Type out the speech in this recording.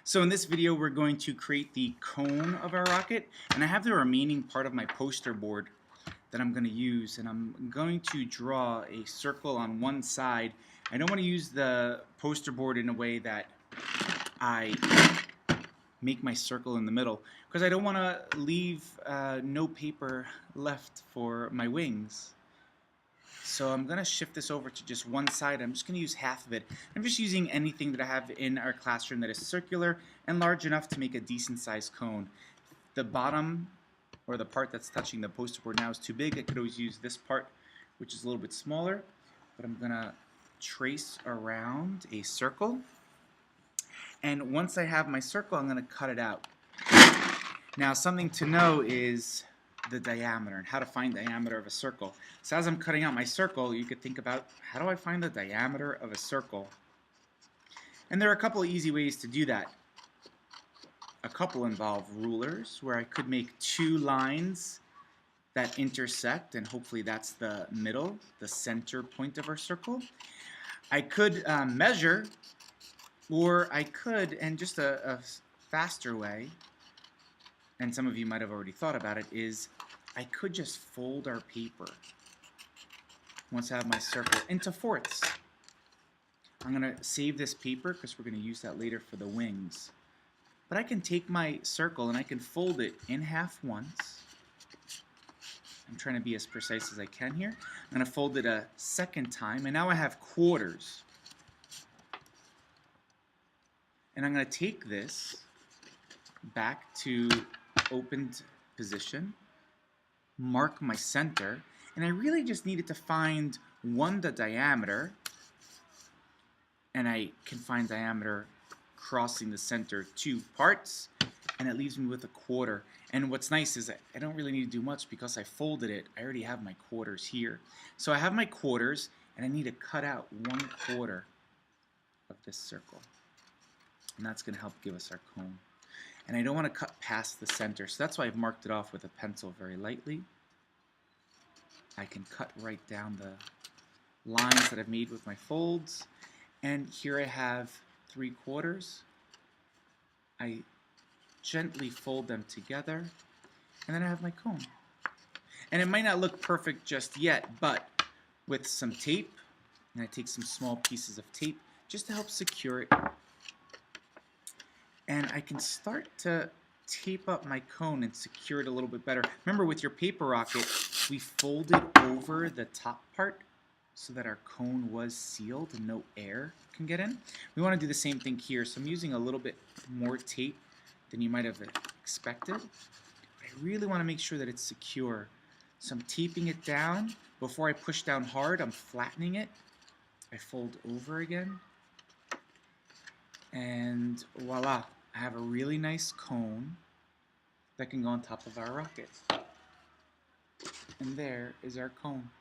So in this video we're going to create the cone of our rocket, and I have the remaining part of my poster board that I'm going to use, and I'm going to draw a circle on one side. I don't want to use the poster board in a way that I make my circle in the middle, because I don't want to leave no paper left for my wings. So I'm going to shift this over to just one side. I'm just going to use half of it. I'm just using anything that I have in our classroom that is circular and large enough to make a decent sized cone. The bottom, or the part that's touching the poster board now, is too big. I could always use this part, which is a little bit smaller. But I'm going to trace around a circle. And once I have my circle, I'm going to cut it out. Now, something to know is the diameter and how to find the diameter of a circle. So as I'm cutting out my circle, you could think about, how do I find the diameter of a circle? And there are a couple of easy ways to do that. A couple involve rulers, where I could make two lines that intersect, and hopefully that's the middle, the center point of our circle. I could measure, or I could, and just a faster way, and some of you might have already thought about it, is I could just fold our paper, once I have my circle, into fourths. I'm going to save this paper because we're going to use that later for the wings. But I can take my circle and I can fold it in half once. I'm trying to be as precise as I can here. I'm going to fold it a second time, and now I have quarters. And I'm going to take this back to opened position, mark my center, and I really just needed to find one, the diameter, and I can find diameter crossing the center two parts, and it leaves me with a quarter. And what's nice is that I don't really need to do much because I folded it. I already have my quarters here. So I have my quarters, and I need to cut out 1/4 of this circle. And that's going to help give us our cone. And I don't want to cut past the center, so that's why I've marked it off with a pencil very lightly. I can cut right down the lines that I've made with my folds. And here I have 3/4. I gently fold them together, and then I have my cone. And it might not look perfect just yet, but with some tape, and I take some small pieces of tape just to help secure it, and I can start to tape up my cone and secure it a little bit better. Remember, with your paper rocket, we folded over the top part so that our cone was sealed and no air can get in. We want to do the same thing here, so I'm using a little bit more tape than you might have expected. I really want to make sure that it's secure. So I'm taping it down. Before I push down hard, I'm flattening it. I fold over again. And voila, I have a really nice cone that can go on top of our rocket. And there is our cone.